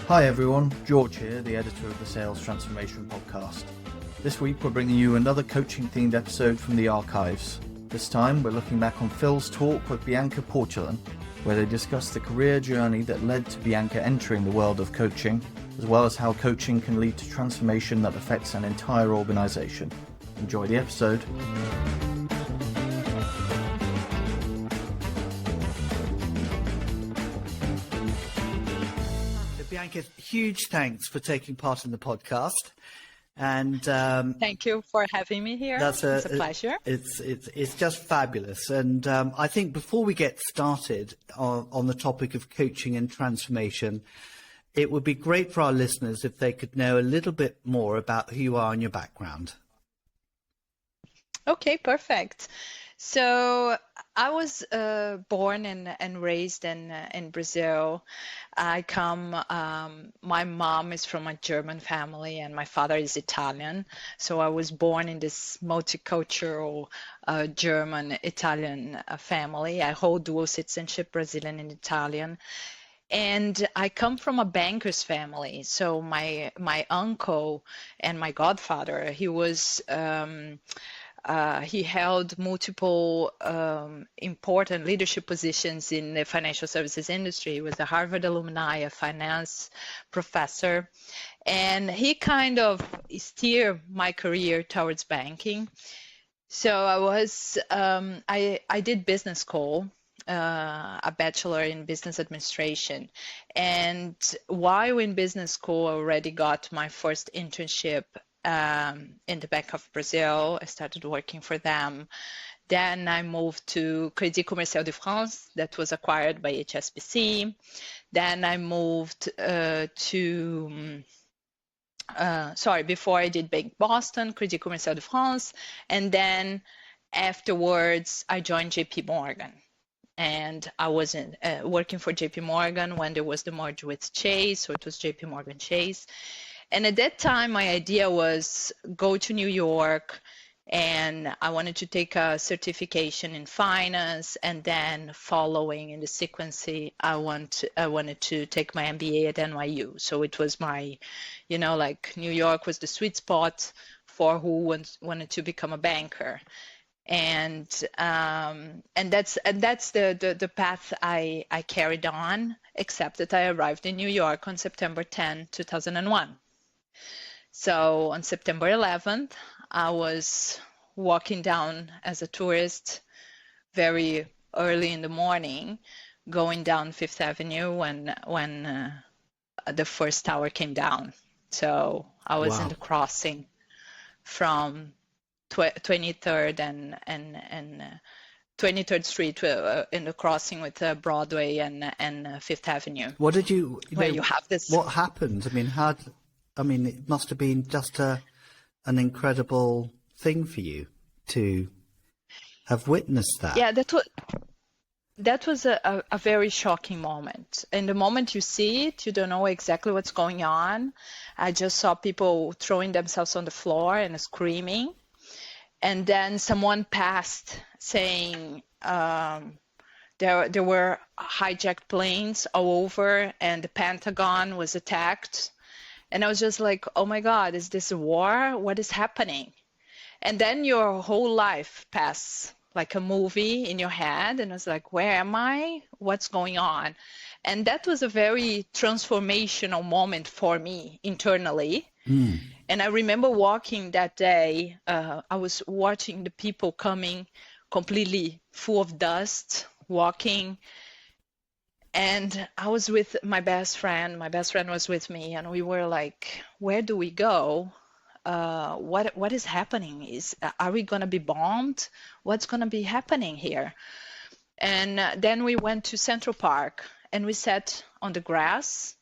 Hi everyone, George here, the editor of the Sales Transformation Podcast. This week we're bringing you another coaching-themed episode from the archives. This time we're looking back on Phil's talk with Bianca Portulan, where they discuss the career journey that led to Bianca entering the world of coaching, as well as how coaching can lead to transformation that affects an entire organization. Enjoy the episode. Bianca, huge thanks for taking part in the podcast. And thank you for having me here. It's a pleasure. It's just fabulous. And I think before we get started on the topic of coaching and transformation, it would be great for our listeners if they could know a little bit more about who you are and your background. Okay, perfect. So I was born and raised in Brazil. My mom is from a German family and my father is Italian. So I was born in this multicultural German-Italian family. I hold dual citizenship, Brazilian and Italian. And I come from a banker's family. So my uncle and my godfather, he held multiple important leadership positions in the financial services industry. He was a Harvard alumni, a finance professor, and he kind of steered my career towards banking. So I did business school, a bachelor in business administration. And while in business school, I already got my first internship in the Bank of Brazil. I started working for them. Then I moved to Crédit Commercial de France, that was acquired by HSBC. Then I moved before I did Bank Boston, Crédit Commercial de France. And then afterwards, I joined JP Morgan. And I was working for JP Morgan when there was the merge with Chase, so it was JP Morgan Chase. And at that time, my idea was go to New York, and I wanted to take a certification in finance, and then following in the sequence, I wanted to take my MBA at NYU. So it was my, New York was the sweet spot for who wanted to become a banker. And that's the path I carried on, except that I arrived in New York on September 10, 2001. So on September 11th, I was walking down as a tourist very early in the morning, going down Fifth Avenue when the first tower came down. So I was in the crossing from 23rd and 23rd Street in the crossing with Broadway and Fifth Avenue. What did you have this? What happened? It must have been just an incredible thing for you to have witnessed that. Yeah, that was a very shocking moment. In the moment you see it, you don't know exactly what's going on. I just saw people throwing themselves on the floor and screaming. And then someone passed saying there were hijacked planes all over and the Pentagon was attacked. And I was just like, oh my God, is this a war? What is happening? And then your whole life passes like a movie in your head. And I was like, where am I? What's going on? And that was a very transformational moment for me internally. And I remember walking that day, I was watching the people coming completely full of dust, walking. And I was with my best friend. My best friend was with me, and we were like, where do we go? What is happening? Are we going to be bombed? What's going to be happening here? And then we went to Central Park, and we sat on the grass.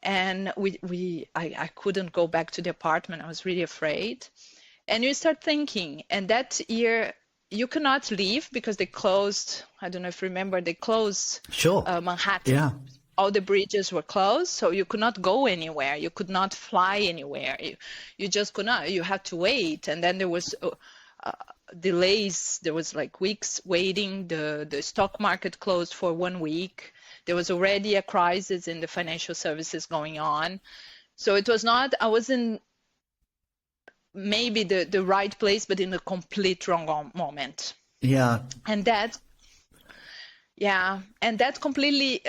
And I couldn't go back to the apartment. I was really afraid. And you start thinking, and that year you cannot leave because they closed. I don't know if you remember, they closed Manhattan. Yeah. All the bridges were closed, so you could not go anywhere. You could not fly anywhere. You just could not. You had to wait. And then there was delays. There was like weeks waiting. The stock market closed for 1 week. There was already a crisis in the financial services going on. So it was not, I wasn't maybe the right place, but in the complete wrong moment. Yeah. And that completely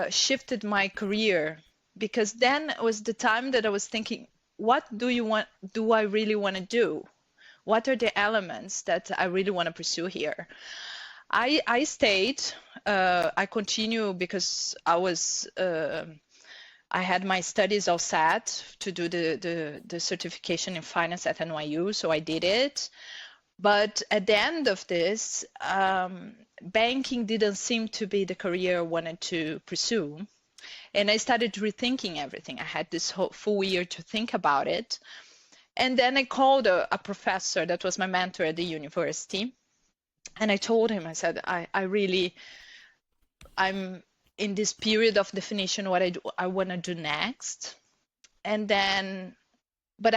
shifted my career, because then it was the time that I was thinking, what do I really want to do? What are the elements that I really want to pursue here? I stayed, I continue because I had my studies all set to do the certification in finance at NYU, so I did it. But at the end of this, banking didn't seem to be the career I wanted to pursue. And I started rethinking everything. I had this whole full year to think about it. And then I called a professor that was my mentor at the university. And I told him, I said, I'm in this period of definition what I want to do next. And then, but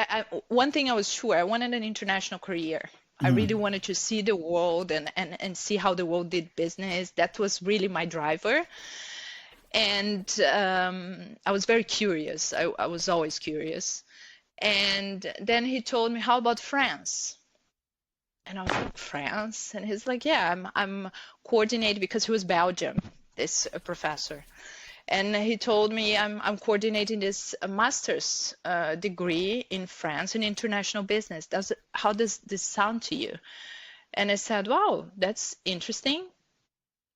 one thing I was sure, I wanted an international career. I really wanted to see the world and see how the world did business. That was really my driver. And I was very curious. I was always curious. And then he told me, how about France? And I was like, France? And he's like, yeah, I'm coordinating, because he was Belgium, this professor. And he told me, I'm coordinating this master's degree in France in international business. How does this sound to you? And I said, wow, that's interesting.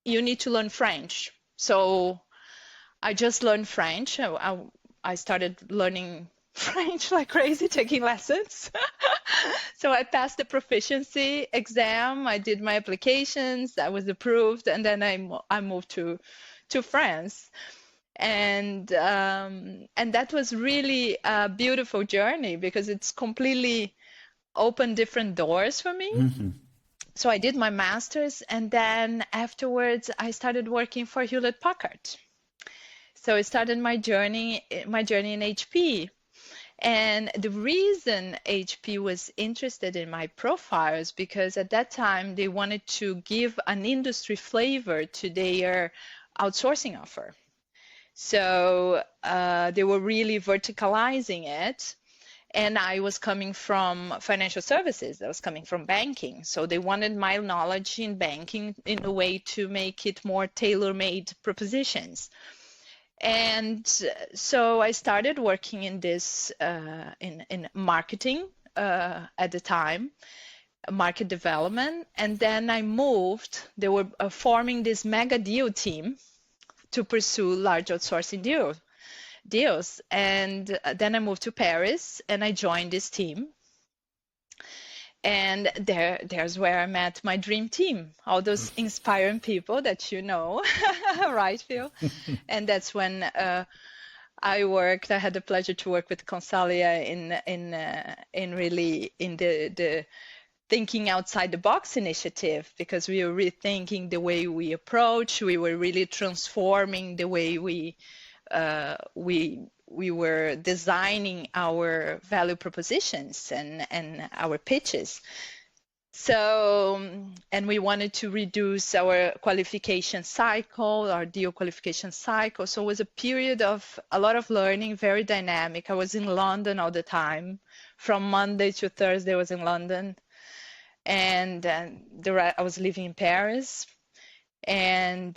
You need to learn French. So I just learned French. I started learning French like crazy, taking lessons. So I passed the proficiency exam. I did my applications. I was approved, and then I moved to France. And that was really a beautiful journey, because it's completely opened different doors for me. Mm-hmm. So I did my master's, and then afterwards I started working for Hewlett-Packard. So I started my journey in HP. And the reason HP was interested in my profile is because at that time they wanted to give an industry flavor to their outsourcing offer. So they were really verticalizing it. And I was coming from financial services. I was coming from banking. So they wanted my knowledge in banking in a way to make it more tailor-made propositions. And so I started working in this, in marketing at the time, market development. And then I moved. They were forming this mega deal team to pursue large outsourcing deals. And then I moved to Paris and I joined this team. And there's where I met my dream team, all those inspiring people that you know, right, Phil? And that's when I had the pleasure to work with Consalia in really in the thinking outside the box initiative, because we were rethinking the way we approach. We were really transforming the way we were designing our value propositions and our pitches. So, and we wanted to reduce our qualification cycle, our deal qualification cycle. So it was a period of a lot of learning, very dynamic. I was in London all the time. From Monday to Thursday, I was in London. And I was living in Paris. And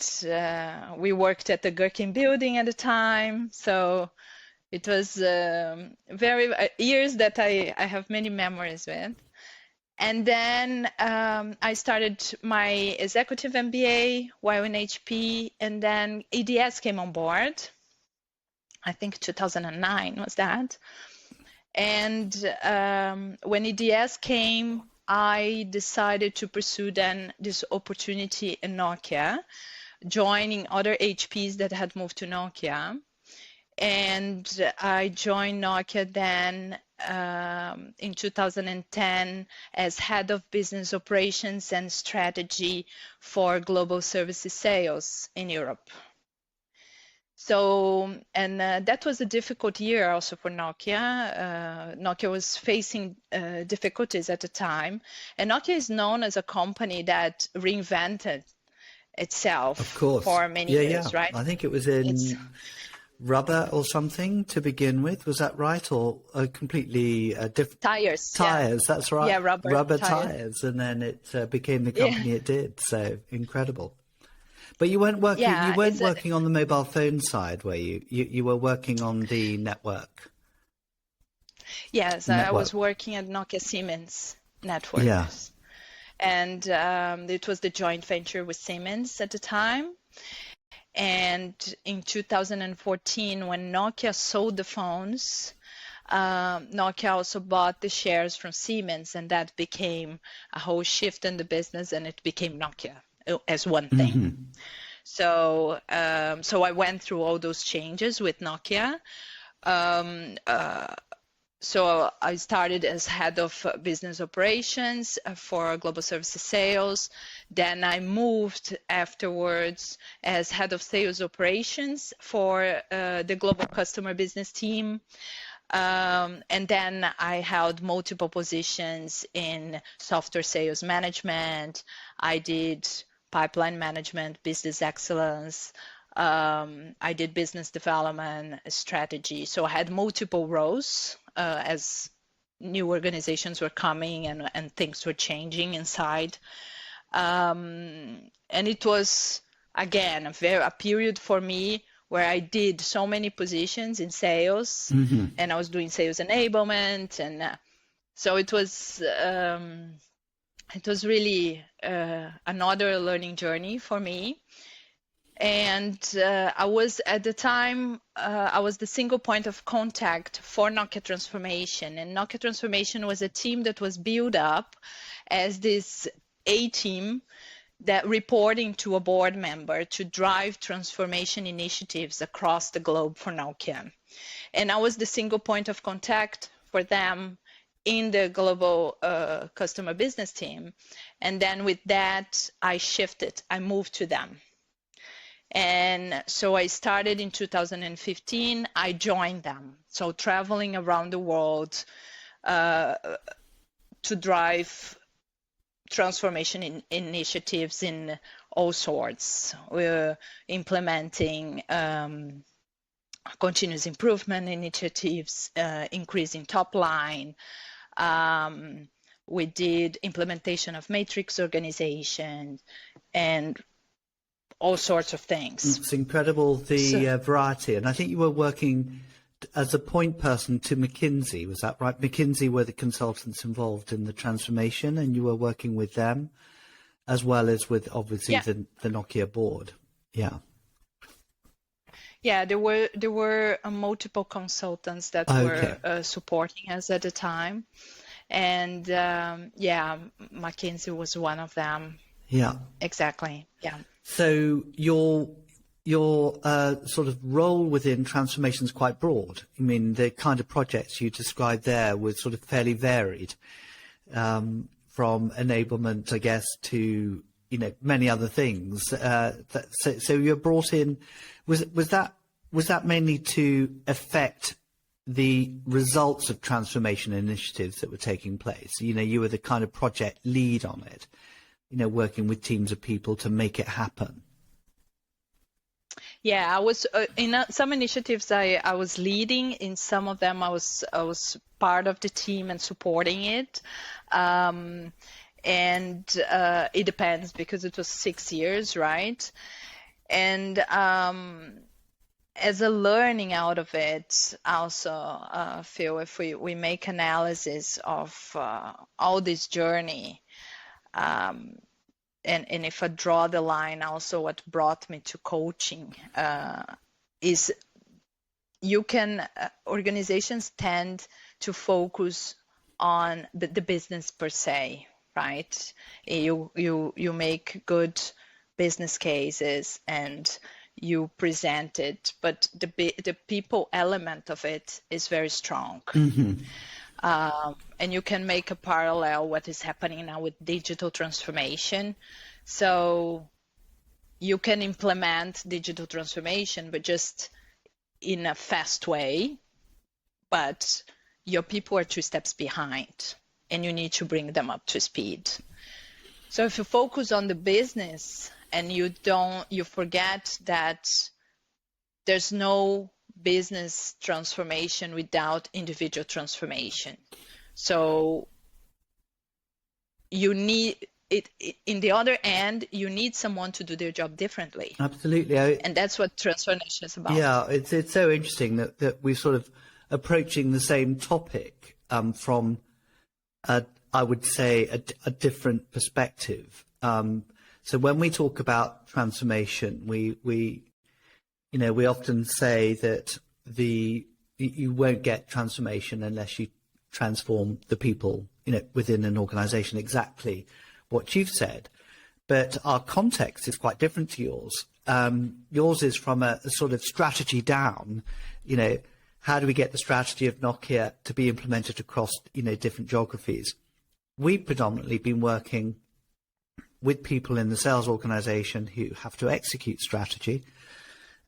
we worked at the Gherkin building at the time. So it was very years that I have many memories with. And then I started my executive MBA while in HP, and then EDS came on board. I think 2009 was that. And when EDS came, I decided to pursue then this opportunity in Nokia, joining other HPs that had moved to Nokia. And I joined Nokia then in 2010 as head of business operations and strategy for global services sales in Europe. So, and that was a difficult year also for Nokia. Nokia was facing difficulties at the time. And Nokia is known as a company that reinvented itself Of course. for many years, right? I think it was in rubber or something to begin with. Was that right? Or a completely different Tires. tires? Yeah. That's right. Yeah, rubber tires, and then it became the company it did. So incredible. But you weren't working. Yeah, you weren't working on the mobile phone side, were you? You were working on the network. Yes, I was working at Nokia Siemens Networks. Yeah. And it was the joint venture with Siemens at the time. And in 2014, when Nokia sold the phones, Nokia also bought the shares from Siemens, and that became a whole shift in the business, and it became Nokia as one thing. Mm-hmm. So I went through all those changes with Nokia. So I started as head of business operations for global services sales. Then I moved afterwards as head of sales operations for the global customer business team. And then I held multiple positions in software sales management. I did pipeline management, business excellence. I did business development, strategy. So I had multiple roles as new organizations were coming and things were changing inside. And it was, again, a period for me where I did so many positions in sales, and I was doing sales enablement. And so it was really another learning journey for me. And I was, at the time, I was the single point of contact for Nokia Transformation. And Nokia Transformation was a team that was built up as this A-team that reporting to a board member to drive transformation initiatives across the globe for Nokia. And I was the single point of contact for them in the global customer business team. And then with that, I moved to them. And so I started in 2015. I joined them. So traveling around the world to drive transformation initiatives in all sorts. We're implementing continuous improvement initiatives, increasing top line. We did implementation of matrix organization and all sorts of things. It's incredible, the variety. And I think you were working as a point person to McKinsey, was that right? McKinsey were the consultants involved in the transformation, and you were working with them as well as with, obviously, the Nokia board. Yeah. Yeah, there were multiple consultants that were supporting us at the time. And McKinsey was one of them. Yeah. Exactly. Yeah. So your sort of role within transformation is quite broad. I mean, the kind of projects you described there were sort of fairly varied, from enablement, I guess, to many other things. So you're brought in. Was that mainly to affect the results of transformation initiatives that were taking place? You were the kind of project lead on it. Working with teams of people to make it happen. Yeah, I was in some initiatives I was leading. In some of them I was part of the team and supporting it. And it depends, because it was 6 years, right? And as a learning out of it, also, Phil, if we make analysis of all this journey, and if I draw the line, also what brought me to coaching is organizations tend to focus on the business per se, right? You make good business cases and you present it, but the people element of it is very strong. Mm-hmm. And you can make a parallel what is happening now with digital transformation. So you can implement digital transformation, but just in a fast way, but your people are 2 steps behind and you need to bring them up to speed. So if you focus on the business and you forget that there's no business transformation without individual transformation. So you need it in the other end, you need someone to do their job differently. Absolutely. And that's what transformation is about. Yeah, it's so interesting that we're sort of approaching the same topic from, I would say, a different perspective. So when we talk about transformation, we often say that you won't get transformation unless you transform the people, within an organization, exactly what you've said. But our context is quite different to yours. Yours is from a sort of strategy down, how do we get the strategy of Nokia to be implemented across, different geographies? We've predominantly been working with people in the sales organization who have to execute strategy.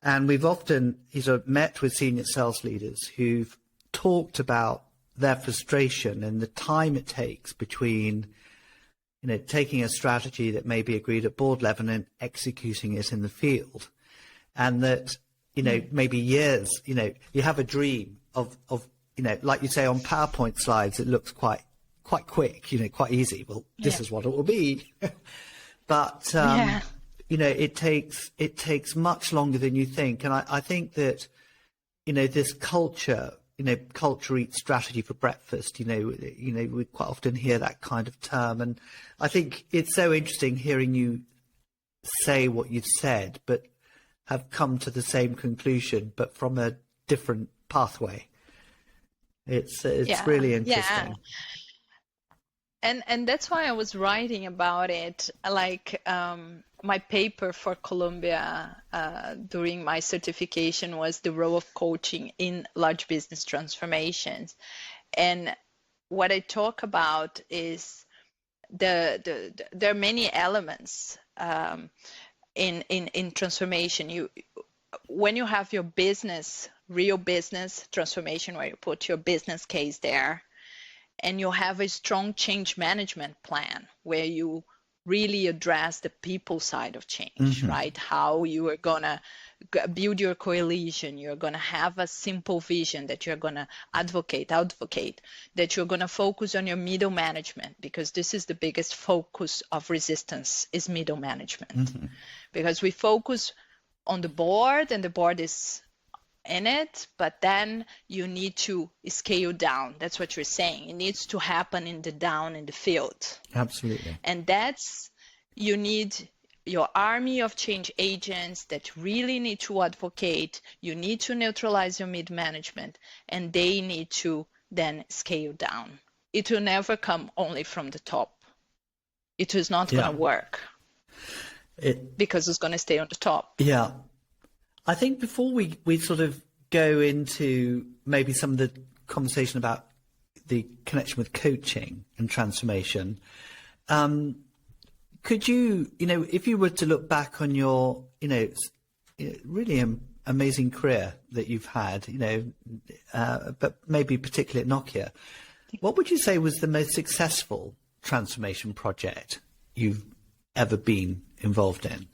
And we've often met with senior sales leaders who've talked about their frustration and the time it takes between, taking a strategy that may be agreed at board level and executing it in the field. And that, maybe years, you have a dream of, like you say on PowerPoint slides, it looks quite quick, quite easy. Well, this is what it will be. But, it takes much longer than you think. And I think that, this culture eats strategy for breakfast, we quite often hear that kind of term. And I think it's so interesting hearing you say what you've said, but have come to the same conclusion, but from a different pathway. It's really interesting. Yeah. And that's why I was writing about it, like my paper for Columbia during my certification was the role of coaching in large business transformations. And what I talk about is there are many elements in transformation. When you have your real business transformation, where you put your business case there, and you have a strong change management plan where you really address the people side of change, right? How you are going to build your coalition. You're going to have a simple vision that you're going to advocate, that you're going to focus on your middle management, because this is the biggest focus of resistance is middle management. Because we focus on the board and the board is in it, but then you need to scale down. That's what you're saying. It needs to happen in the field. Absolutely. And you need your army of change agents that really need to advocate. You need to neutralize your mid-management, and they need to then scale down. It will never come only from the top. It is not going to work because it's going to stay on the top. Yeah. I think before we sort of go into maybe some of the conversation about the connection with coaching and transformation, could you, if you were to look back on your, really amazing career that you've had, but maybe particularly at Nokia, what would you say was the most successful transformation project you've ever been involved in?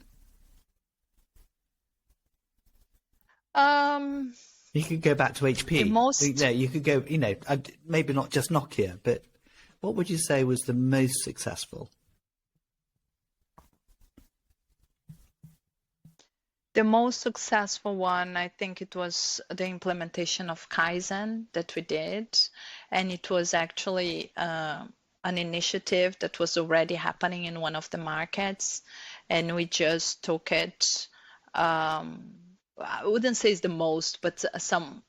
You could go back to HP. You could go, maybe not just Nokia, but what would you say was the most successful? The most successful one, I think it was the implementation of Kaizen that we did. And it was actually an initiative that was already happening in one of the markets. And we just took it, I wouldn't say it's the most, but an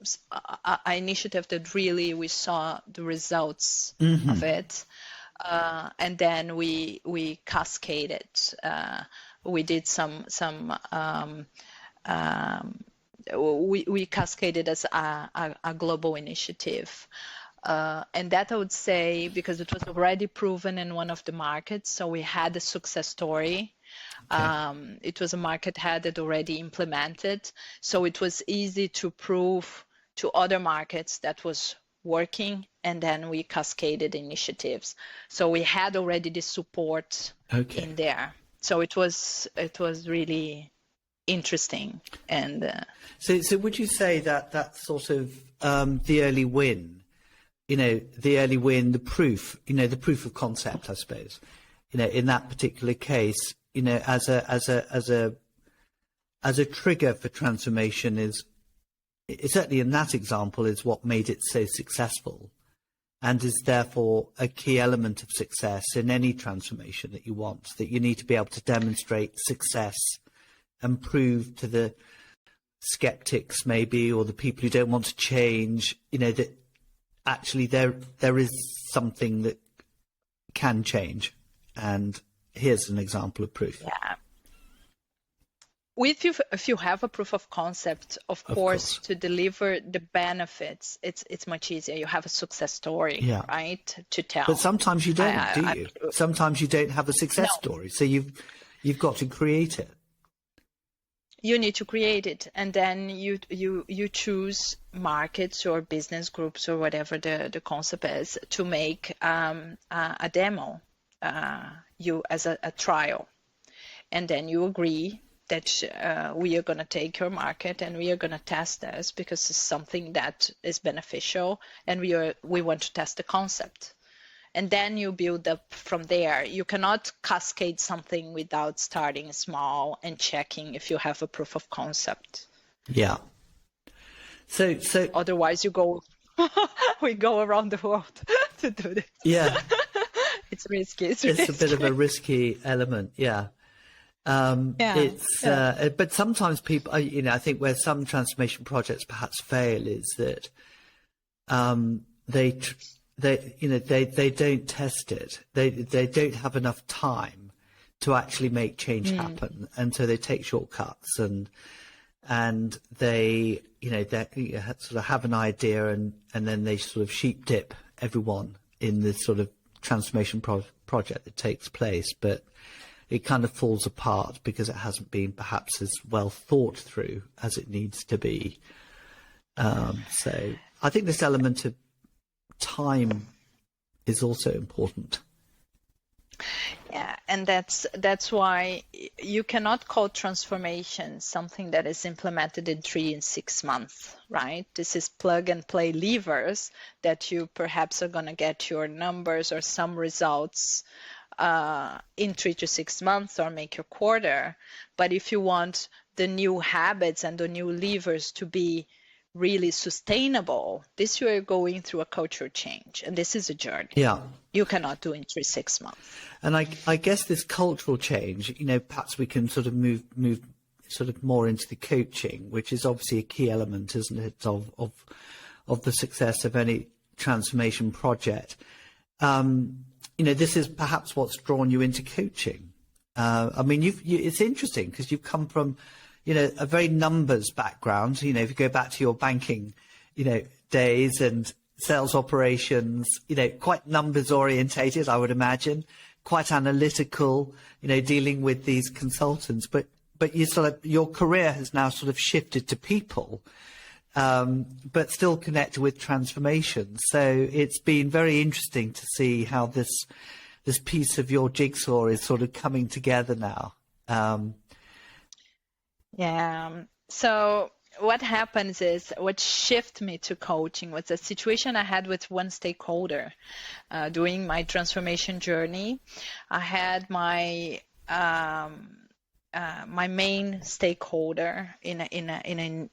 initiative that really we saw the results of it. And then we cascaded. We did we cascaded as a global initiative. And that I would say, because it was already proven in one of the markets, so we had a success story. Okay. It was a market had it already implemented, so it was easy to prove to other markets that was working, and then we cascaded initiatives. So we had already the support in there. So it was really interesting. And so would you say that that's sort of the early win, the proof, the proof of concept, I suppose, in that particular case, as a trigger for transformation is certainly in that example is what made it so successful, and is therefore a key element of success in any transformation that you want, that you need to be able to demonstrate success and prove to the skeptics maybe, or the people who don't want to change, that actually there is something that can change. And here's an example of proof. Yeah. If you have a proof of concept, of course, to deliver the benefits, it's much easier. You have a success story, right, to tell. But sometimes you don't, do you? Sometimes you don't have a success story, so you've got to create it. You need to create it, and then you choose markets or business groups or whatever the concept is to make a demo, you as a trial, and then you agree that we are going to take your market and we are going to test this because it's something that is beneficial, and we want to test the concept. And then you build up from there. You cannot cascade something without starting small and checking if you have a proof of concept. Yeah. So otherwise we go around the world to do this. Yeah. It's risky. It's a bit of a risky element. Yeah. But sometimes people, I think where some transformation projects perhaps fail is that they don't test it. They don't have enough time to actually make change happen, and so they take shortcuts and they sort of have an idea and then they sort of sheep dip everyone in this sort of transformation project that takes place, but it kind of falls apart because it hasn't been perhaps as well thought through as it needs to be. So I think this element of time is also important. Yeah, and that's why you cannot call transformation something that is implemented in 3 and 6 months, right? This is plug and play levers that you perhaps are going to get your numbers or some results in 3 to 6 months or make your quarter. But if you want the new habits and the new levers to be really sustainable, this you are going through a culture change, and this is a journey. Yeah, you cannot do in 3-6 months. And I guess this cultural change, perhaps we can sort of move sort of more into the coaching, which is obviously a key element, isn't it, of the success of any transformation project. This is perhaps what's drawn you into coaching. I mean, it's interesting because you've come from a very numbers background. If you go back to your banking, days and sales operations, quite numbers orientated, I would imagine, quite analytical, dealing with these consultants. But your career has now sort of shifted to people, but still connected with transformation. So it's been very interesting to see how this piece of your jigsaw is sort of coming together now. Yeah. So what happens is, what shifted me to coaching was a situation I had with one stakeholder during my transformation journey. I had my my main stakeholder in a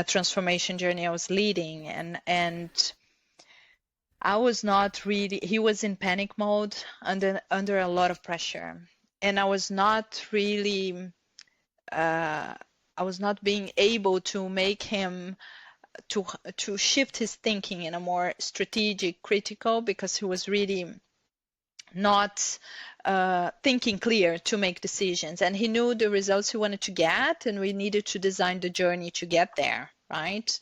transformation journey I was leading, and I was not really. He was in panic mode, under a lot of pressure, and I was not really. I was not being able to make him to shift his thinking in a more strategic, critical, because he was really not thinking clear to make decisions, and he knew the results he wanted to get, and we needed to design the journey to get there, right?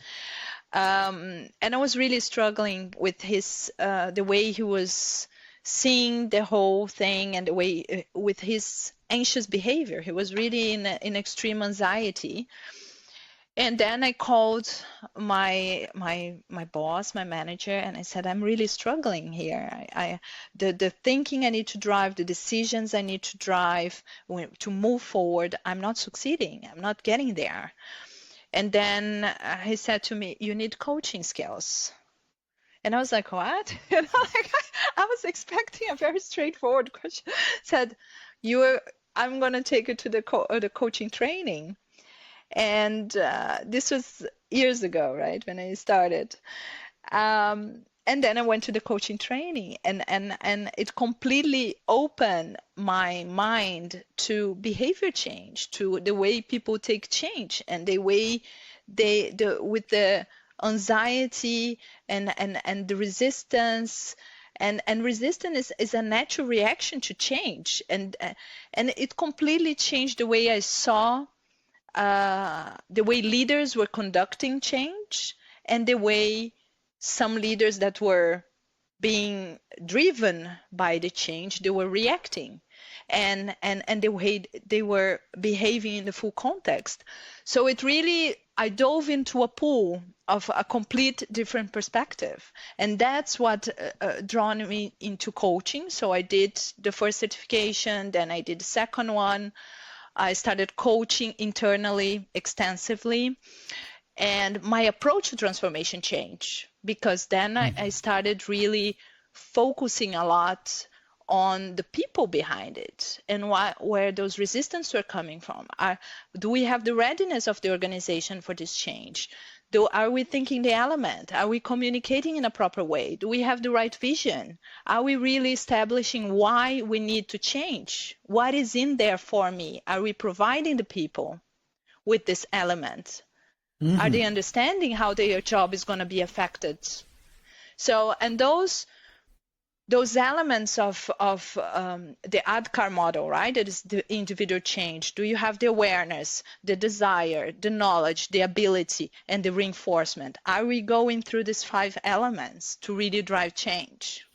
And I was really struggling with his the way he was seeing the whole thing, and the way with his anxious behavior. He was really in extreme anxiety, And then I called my boss, my manager, and I said, I'm really struggling here. The thinking I need to drive, the decisions I need to drive to move forward, I'm not succeeding. I'm not getting there. And then he said to me, you need coaching skills. And I was like, what? You know, like, I was expecting a very straightforward question. Said, I'm going to take you to the coaching training. And this was years ago, right, when I started. And then I went to the coaching training, and it completely opened my mind to behavior change, to the way people take change, and the way with the anxiety and the resistance. And resistance is a natural reaction to change. And it completely changed the way I saw the way leaders were conducting change, and the way some leaders that were being driven by the change, they were reacting, and the way they were behaving in the full context. So I dove into a pool of a complete different perspective, and that's what drawn me into coaching. So I did the first certification, then I did the second one. I started coaching internally extensively, and my approach to transformation changed, because then I started really focusing a lot on the people behind it and where those resistance were coming from. Do we have the readiness of the organization for this change? Are we thinking the element? Are we communicating in a proper way? Do we have the right vision? Are we really establishing why we need to change? What is in there for me? Are we providing the people with this element? Are they understanding how their job is going to be affected? So, and those elements of the ADKAR model, right? That is the individual change. Do you have the awareness, the desire, the knowledge, the ability, and the reinforcement? Are we going through these 5 elements to really drive change?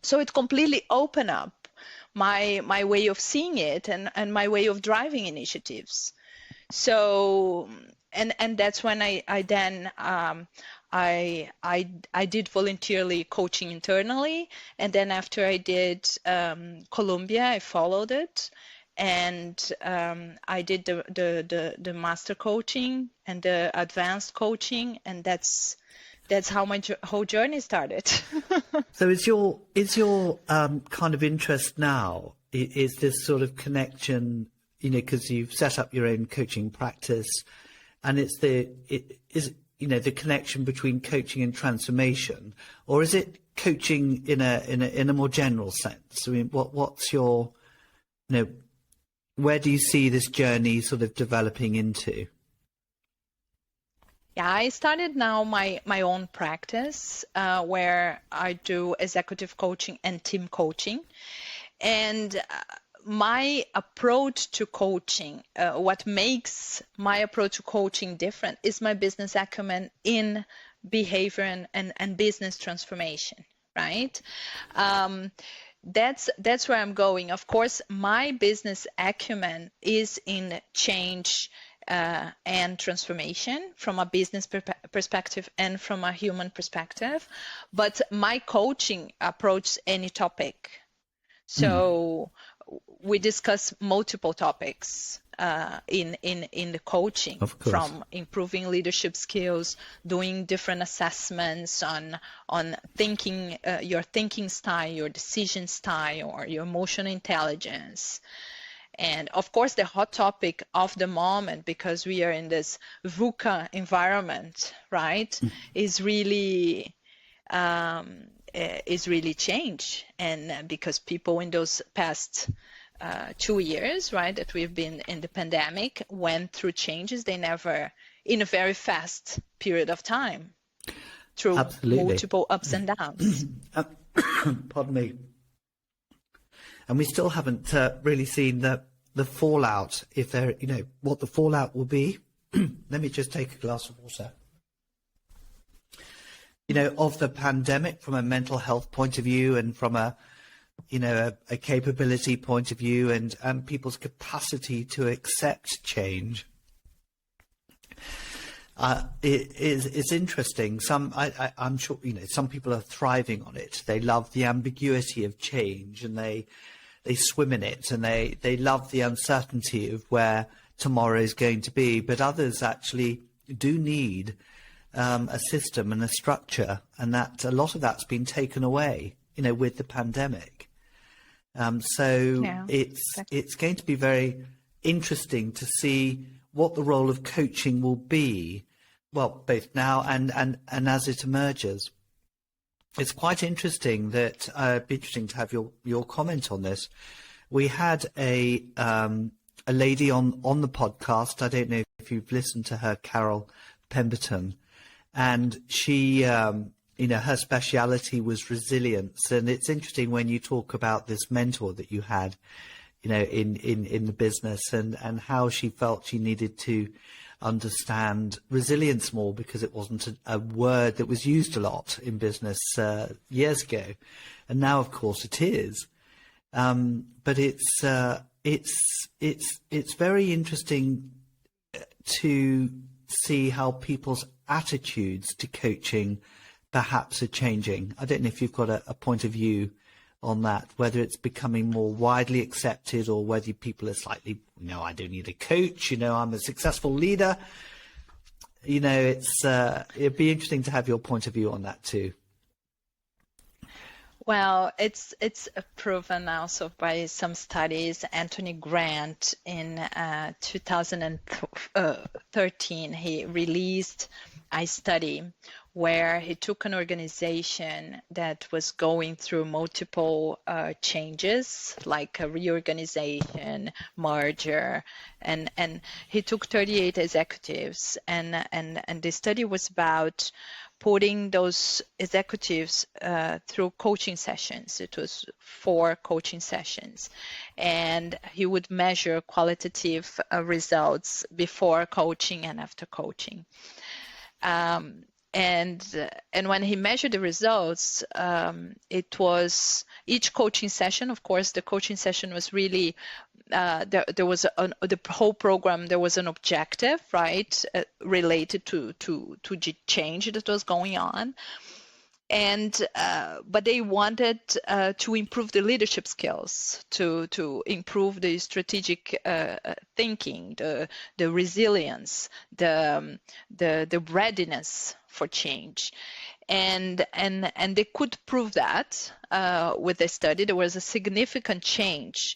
So it completely opened up my way of seeing it and my way of driving initiatives. So, and that's when I did voluntarily coaching internally, and then after I did Columbia, I followed it, and I did the master coaching and the advanced coaching, and that's how my whole journey started. So is your kind of interest now is this sort of connection, you know, because you've set up your own coaching practice, and it's the connection between coaching and transformation, or is it coaching in a more general sense? I mean, what's your, where do you see this journey sort of developing into? Yeah, I started now my own practice where I do executive coaching and team coaching, and my approach to coaching, what makes my approach to coaching different is my business acumen in behavior and business transformation, right? That's where I'm going. Of course, my business acumen is in change and transformation from a business perspective and from a human perspective, but my coaching approaches any topic. So we discuss multiple topics in the coaching, from improving leadership skills, doing different assessments on thinking, your thinking style, your decision style, or your emotional intelligence. And of course, the hot topic of the moment, because we are in this VUCA environment, right, is really change. And because people in those past 2 years, right, that we've been in the pandemic, went through changes they never, in a very fast period of time, through multiple ups and downs. Pardon me. And we still haven't really seen the fallout, if there, what the fallout will be. Let me just take a glass of water. Of the pandemic from a mental health point of view, and from a capability point of view, and people's capacity to accept change. It's interesting. I'm sure, some people are thriving on it. They love the ambiguity of change, and they swim in it, and they love the uncertainty of where tomorrow is going to be. But others actually do need a system and a structure, and that a lot of that's been taken away, with the pandemic. It's going to be very interesting to see what the role of coaching will be, well, both now and as it emerges. It's quite interesting that it'd be interesting to have your comment on this. We had a lady on the podcast. I don't know if you've listened to her, Carol Pemberton, and she, her speciality was resilience. And it's interesting when you talk about this mentor that you had, in the business, and how she felt she needed to understand resilience more, because it wasn't a word that was used a lot in business years ago, and now of course it is. But it's very interesting to see how people's attitudes to coaching perhaps are changing. I don't know if you've got a point of view on that, whether it's becoming more widely accepted, or whether people are slightly, I don't need a coach, I'm a successful leader. It'd be interesting to have your point of view on that too. Well, it's proven also by some studies. Anthony Grant in 2013, he released a study where he took an organization that was going through multiple changes, like a reorganization, merger, and he took 38 executives, and the study was about putting those executives through coaching sessions. It was 4 coaching sessions, and he would measure qualitative results before coaching and after coaching. And when he measured the results, it was each coaching session. Of course, the coaching session was really there was the whole program. There was an objective, right, related to the change that was going on, and but they wanted to improve the leadership skills, to improve the strategic thinking, the resilience, the readiness for change, and they could prove that with the study. There was a significant change,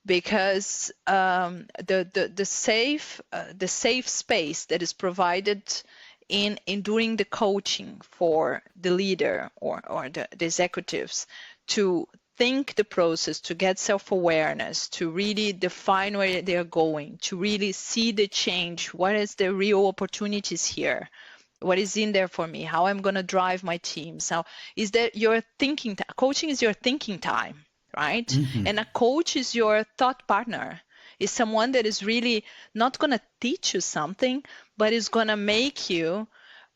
because the safe space that is provided in during the coaching for the leader or the executives to think the process, to get self-awareness, to really define where they are going, to really see the change, what is the real opportunities here, what is in there for me, how I'm going to drive my team. So is that your thinking? Coaching is your thinking time, right? Mm-hmm. And a coach is your thought partner. Is someone that is really not going to teach you something, but is going to make you,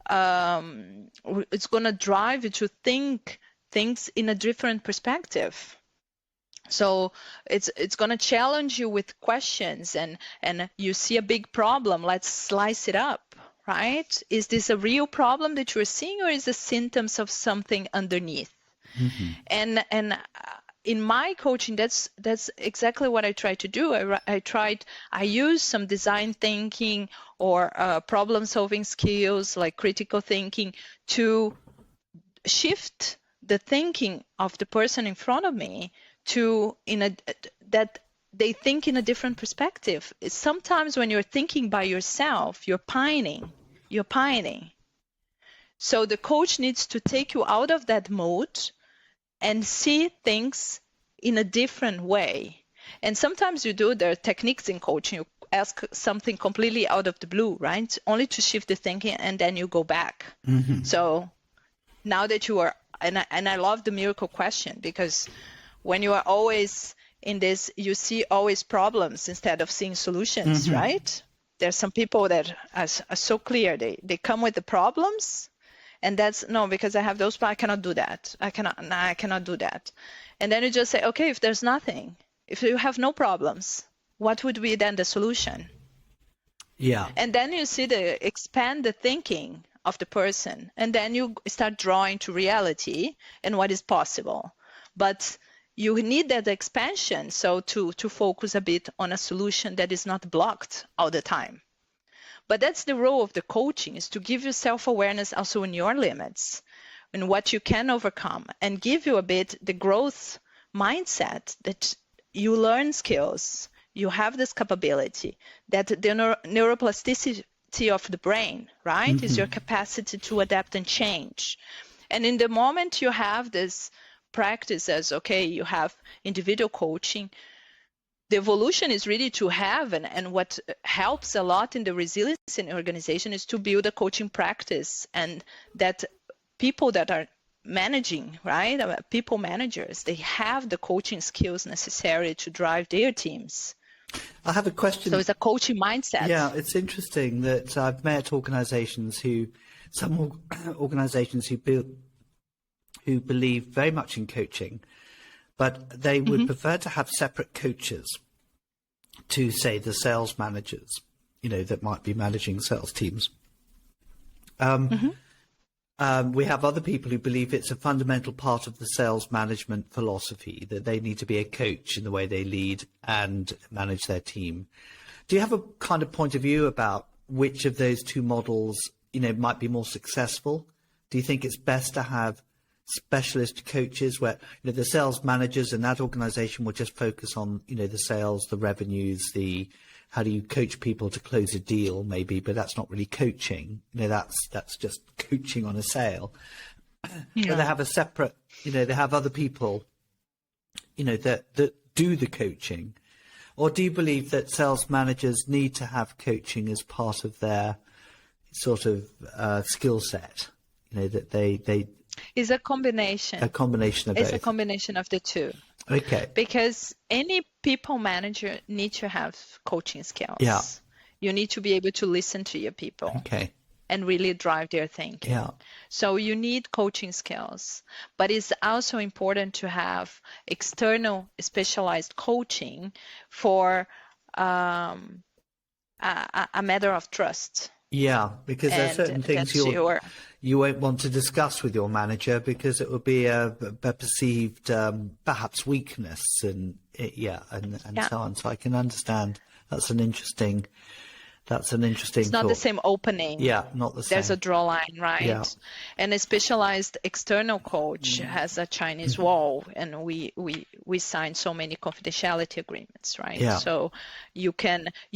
it's going to drive you to think things in a different perspective. So it's going to challenge you with questions, and you see a big problem, let's slice it up, right? Is this a real problem that you're seeing, or is it symptoms of something underneath? Mm-hmm. And in my coaching, that's exactly what I try to do. I use some design thinking or problem-solving skills like critical thinking to shift the thinking of the person in front of me to that they think in a different perspective. Sometimes when you're thinking by yourself, you're pining. So the coach needs to take you out of that mode and see things in a different way. And sometimes there are techniques in coaching. You ask something completely out of the blue, right? Only to shift the thinking, and then you go back. Mm-hmm. So now that you are, and I love the miracle question, because when you are always in this, you see always problems instead of seeing solutions, mm-hmm. right? There's some people that are so clear. They come with the problems, and that's no, because I have those, but I cannot do that. I cannot do that. And then you just say, okay, if there's nothing, if you have no problems, what would be then the solution? Yeah. And then you see expand the thinking of the person, and then you start drawing to reality and what is possible. But you need that expansion, so to focus a bit on a solution that is not blocked all the time. But that's the role of the coaching, is to give you self-awareness also in your limits and what you can overcome, and give you a bit the growth mindset that you learn skills, you have this capability, that the neuroplasticity of the brain, right, is your capacity to adapt and change. And in the moment you have this practice as, okay, you have individual coaching, the evolution is really to have, and what helps a lot in the resilience in organization is to build a coaching practice, and that people that are managing, right, people managers, they have the coaching skills necessary to drive their teams. I have a question. So it's a coaching mindset. Yeah, it's interesting that I've met organizations some organizations who believe very much in coaching, but they would prefer to have separate coaches to, say, the sales managers, that might be managing sales teams. We have other people who believe it's a fundamental part of the sales management philosophy that they need to be a coach in the way they lead and manage their team. Do you have a kind of point of view about which of those two models, might be more successful? Do you think it's best to have specialist coaches where the sales managers in that organization will just focus on the sales, the revenues, how do you coach people to close a deal, maybe, but that's not really coaching. That's just coaching on a sale. Yeah. But they have a separate, they have other people, that do the coaching. Or do you believe that sales managers need to have coaching as part of their sort of skill set? That they It's a combination. A combination of both. It's a combination of the two. Okay. Because any people manager needs to have coaching skills. Yeah. You need to be able to listen to your people. Okay. And really drive their thinking. Yeah. So you need coaching skills, but it's also important to have external specialized coaching for a matter of trust. Yeah, because there are certain things you won't want to discuss with your manager because it will be a perceived perhaps weakness and so on. So I can understand that's an interesting. It's not thought. the same opening. Yeah, not the same. There's a draw line, right? Yeah. And a specialized external coach has a Chinese wall, and we signed so many confidentiality agreements, right? Yeah. So you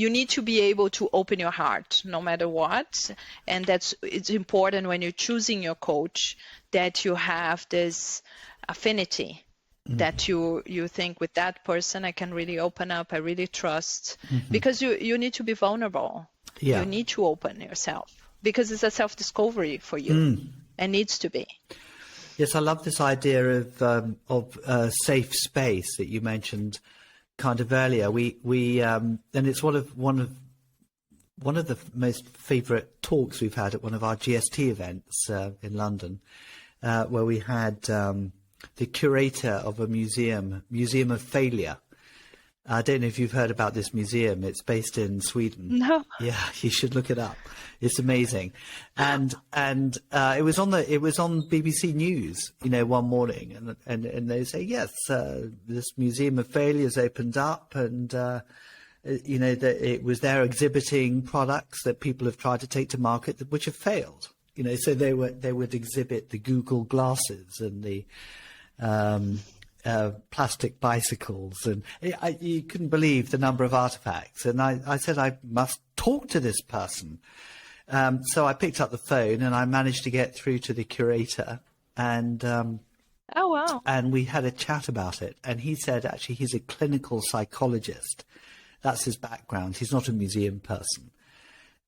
need to be able to open your heart no matter what, and it's important when you're choosing your coach that you have this affinity. That you think with that person I can really open up, I really trust, because you need to be vulnerable. Yeah. You need to open yourself because it's a self-discovery for you and needs to be. Yes, I love this idea of safe space that you mentioned kind of earlier. We and it's one of the most favorite talks we've had at one of our GST events in London, where we had the curator of a museum of failure. I don't know if you've heard about this museum. It's based in Sweden. No. Yeah, you should look it up. It's amazing. And it was on BBC News, one morning, and they say, yes, this museum of failure has opened up, and that it was there exhibiting products that people have tried to take to market which have failed. So they would exhibit the Google glasses and the plastic bicycles, and you couldn't believe the number of artifacts. And I said I must talk to this person. So I picked up the phone and I managed to get through to the curator, and Oh wow! And we had a chat about it. And he said actually he's a clinical psychologist. That's his background. He's not a museum person,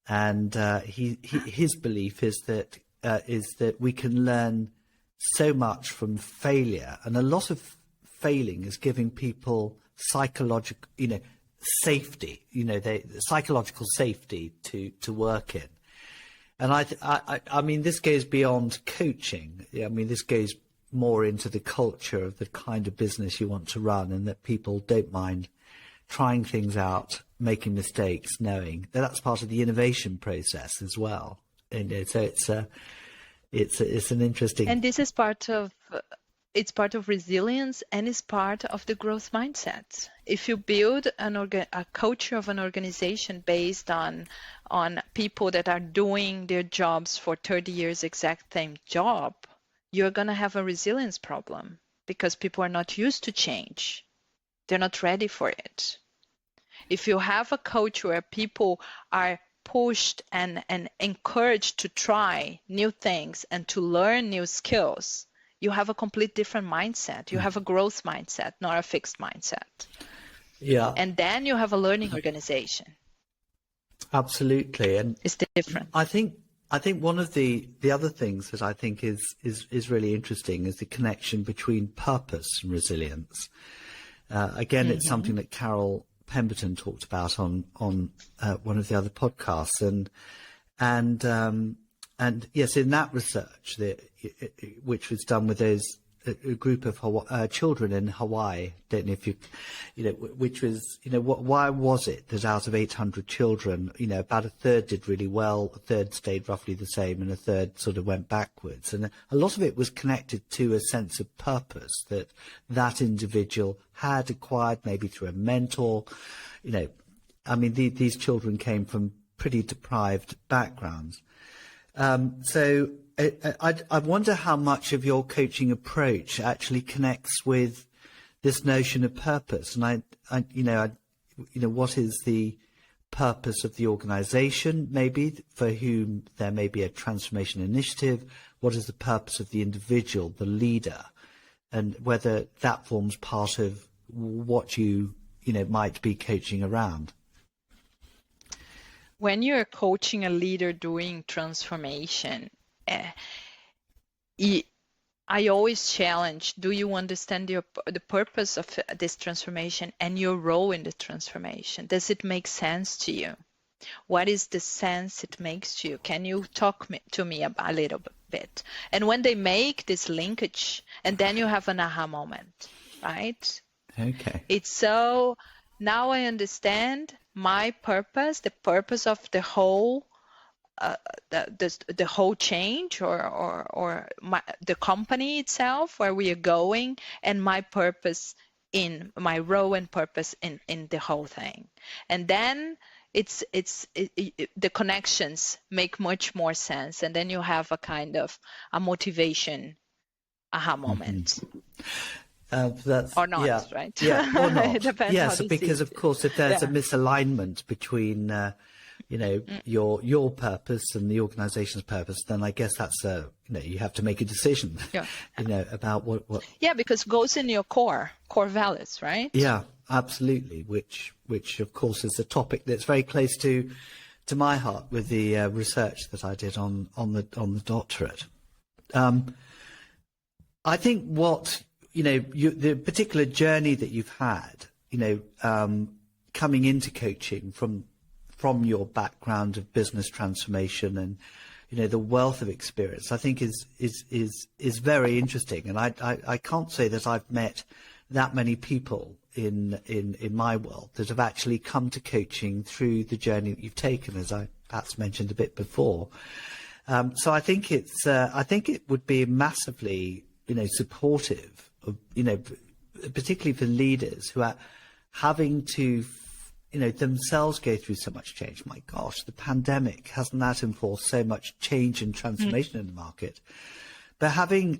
and his belief is that we can learn so much from failure, and a lot of failing is giving people psychological, safety, psychological safety to work in. And I mean, this goes beyond coaching. I mean, this goes more into the culture of the kind of business you want to run, and that people don't mind trying things out making mistakes, knowing that that's part of the innovation process as well. And so it's an interesting. And this is part of it's part of resilience, and it's part of the growth mindset. If you build a culture of an organization based on people that are doing their jobs for 30 years, exact same job, you're going to have a resilience problem because people are not used to change. They're not ready for it. If you have a culture where people are pushed and encouraged to try new things and to learn new skills, you have a complete different mindset. You have a growth mindset, not a fixed mindset. Yeah. And then you have a learning organization. Absolutely. And it's different. I think one of the other things that I think is really interesting is the connection between purpose and resilience. Again, it's something that Carol Pemberton talked about on one of the other podcasts, and yes, in that research which was done with a group of children in Hawaii, don't know if which was, why was it that out of 800 children, about a third did really well, a third stayed roughly the same, and a third sort of went backwards. And a lot of it was connected to a sense of purpose that individual had acquired, maybe through a mentor. These children came from pretty deprived backgrounds. So I wonder how much of your coaching approach actually connects with this notion of purpose. And what is the purpose of the organization, maybe for whom there may be a transformation initiative? What is the purpose of the individual, the leader, and whether that forms part of what you might be coaching around? When you're coaching a leader doing transformation, I always challenge, do you understand the purpose of this transformation and your role in the transformation? Does it make sense to you? What is the sense it makes to you? Can you talk to me about a little bit? And when they make this linkage, and then you have an aha moment, right? Okay. It's so, now I understand my purpose, the purpose of the whole the whole change or the company itself, where we are going, and my purpose in my role and purpose in the whole thing. And then the connections make much more sense, and then you have a kind of a motivation aha moment. Or not, yeah, right? Yeah, or not. It depends. Yes, because of course, if there's a misalignment between, your purpose and the organization's purpose, then I guess that's you have to make a decision, about what. Yeah, because it goes in your core values, right? Yeah, absolutely. Which of course is a topic that's very close to my heart with the research that I did on the doctorate. I think what. The particular journey that you've had, coming into coaching from your background of business transformation and, the wealth of experience, I think is very interesting. And I can't say that I've met that many people in my world that have actually come to coaching through the journey that you've taken, as I perhaps mentioned a bit before. So I think I think it would be massively, supportive of, particularly for leaders who are having to, themselves go through so much change. My gosh, the pandemic, hasn't that enforced so much change and transformation in the market? But having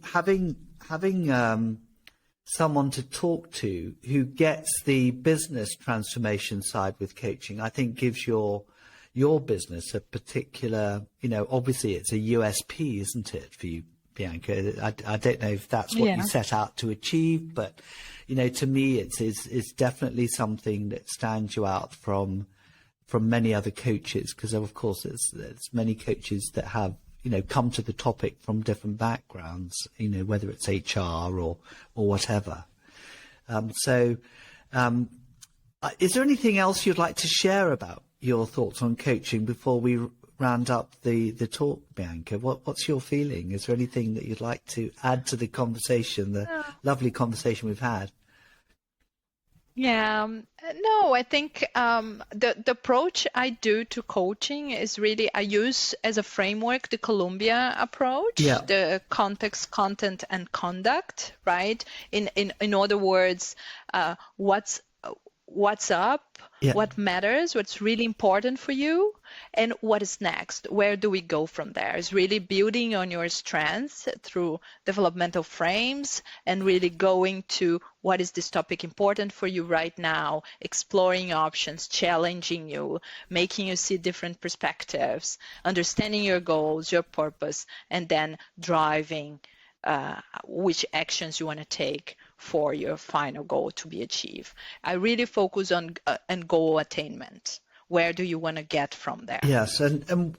someone to talk to who gets the business transformation side with coaching, I think gives your business a particular, obviously it's a USP, isn't it, for you, Bianca? I don't know if that's what you set out to achieve, but to me it's definitely something that stands you out from many other coaches, because of course there's many coaches that have come to the topic from different backgrounds, whether it's HR or whatever. Is there anything else you'd like to share about your thoughts on coaching before we round up the talk, Bianca? What's your feeling? Is there anything that you'd like to add to the conversation, the lovely conversation we've had? Yeah, no, I think the approach I do to coaching is really I use as a framework the Columbia approach, Yeah. the context, content, and conduct, right? In other words, what's up, Yeah. what matters, what's really important for you, and what is next. Where do we go from there? It's really building on your strengths through developmental frames and really going to what is this topic important for you right now, exploring options, challenging you, making you see different perspectives, understanding your goals, your purpose, and then driving which actions you want to take for your final goal to be achieved. I really focus on goal attainment. Where do you want to get from there? Yes, and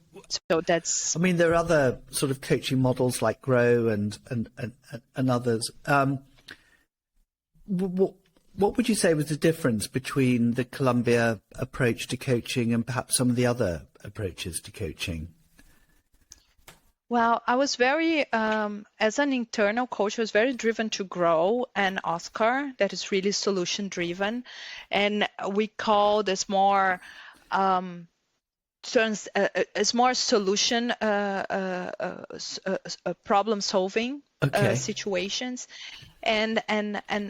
so that's. I mean, there are other sort of coaching models like Grow and others. What would you say was the difference between the Columbia approach to coaching and perhaps some of the other approaches to coaching? Well, I was very, as an internal coach, I was very driven to Grow and Oscar, that is really solution driven. And we call this more, it's more solution, problem solving situations. And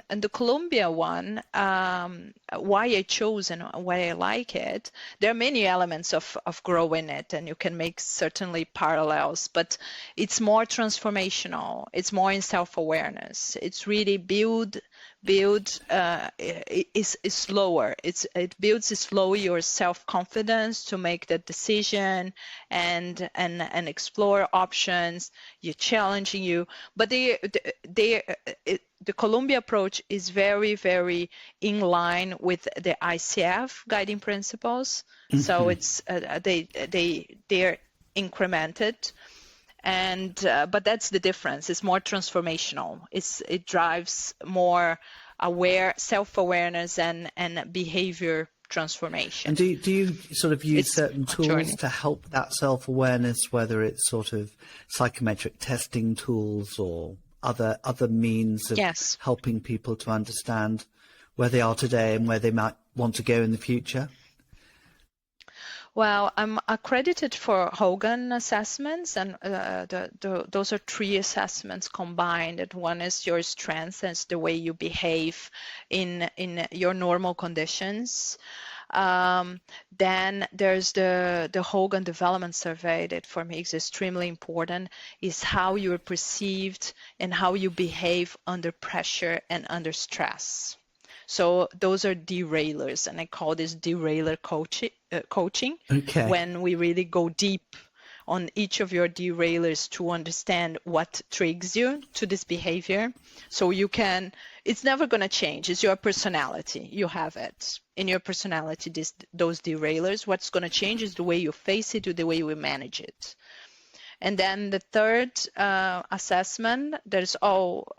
the Columbia one, why I chose and why I like it, there are many elements of Grow in it, and you can make certainly parallels, but it's more transformational. It's more in self-awareness. It's really is slower. It builds slowly your self-confidence to make that decision and explore options. You're challenging you, but the Columbia approach is very, very in line with the ICF guiding principles. Mm-hmm. So it's they're incremented, and but that's the difference. It's more transformational. It drives more self-awareness and behavior transformation. And do you sort of use certain tools to help that self-awareness, whether it's sort of psychometric testing tools or other means of helping people to understand where they are today and where they might want to go in the future? Well, I'm accredited for Hogan assessments, and those are 3 assessments combined. And one is your strengths, that's the way you behave in your normal conditions. Then there's the Hogan Development Survey that for me is extremely important, is how you're perceived and how you behave under pressure and under stress. So those are derailers, and I call this derailer coaching, when we really go deep on each of your derailers to understand what triggers you to this behavior. So it's never going to change. It's your personality. You have it in your personality, those derailers. What's going to change is the way you face it, or the way you manage it. And then the third assessment, there's all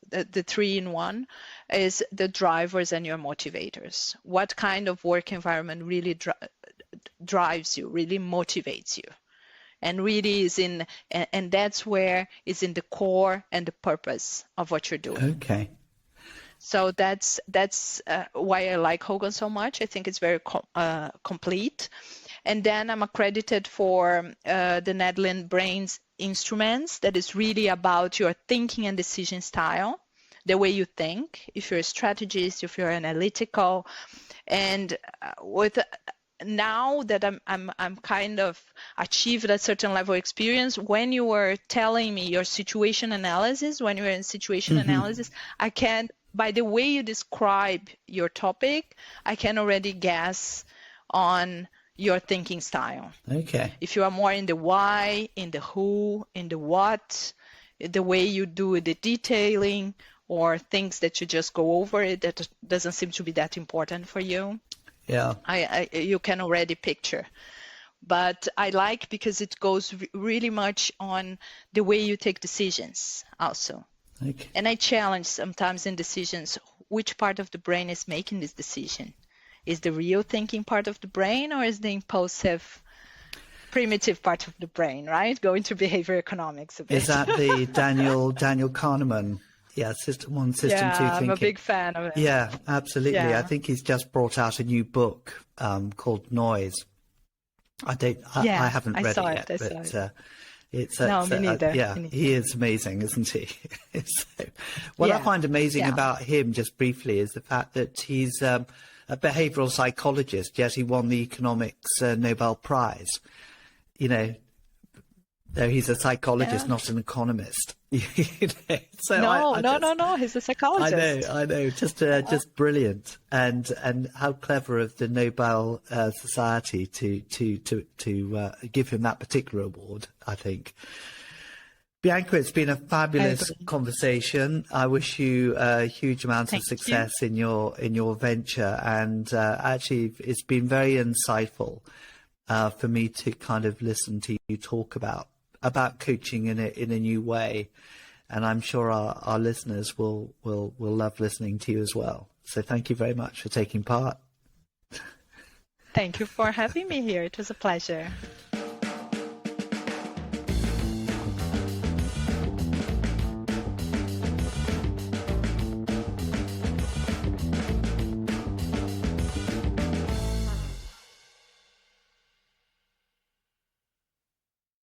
the 3-in-1, is the drivers and your motivators. What kind of work environment really drives you, really motivates you, and really is and that's where it's in the core and the purpose of what you're doing. Okay. So that's why I like Hogan so much. I think it's very complete. And then I'm accredited for the Netherlands Brains instruments, that is really about your thinking and decision style, the way you think, if you're a strategist, if you're analytical. And now that I'm kind of achieved a certain level of experience, when you were telling me your situation analysis, when you were in situation analysis, I can, by the way you describe your topic, I can already guess on your thinking style. Okay. If you are more in the why, in the who, in the what, the way you do the detailing, or things that you just go over it that doesn't seem to be that important for you. Yeah. You can already picture. But I like, because it goes really much on the way you take decisions also. Okay. And I challenge sometimes in decisions, which part of the brain is making this decision? Is the real thinking part of the brain, or is the impulsive, primitive part of the brain, right? Going to behavior economics a bit. Is that the Daniel Kahneman Yeah, System 1, System 2 Yeah, thinking. I'm a big fan of it. Yeah, absolutely. Yeah. I think he's just brought out a new book called Noise. I haven't read saw it yet, I saw but it. it's No, me neither. yeah, Me neither. he is amazing, isn't he? So, what I Yeah, find amazing yeah. about him, just briefly, is the fact that he's a behavioral psychologist, yet he won the economics Nobel Prize. You know, though he's a psychologist, Yeah. not an economist. You know? So No. He's a psychologist. I know, just brilliant, and how clever of the Nobel Society to give him that particular award. I think. Bianca, it's been a fabulous conversation. I wish you a huge amount of success in your venture, and actually, it's been very insightful for me to kind of listen to you talk about coaching in a new way, and I'm sure our listeners will love listening to you as well. So thank you very much for taking part. Thank you for having me here. It was a pleasure.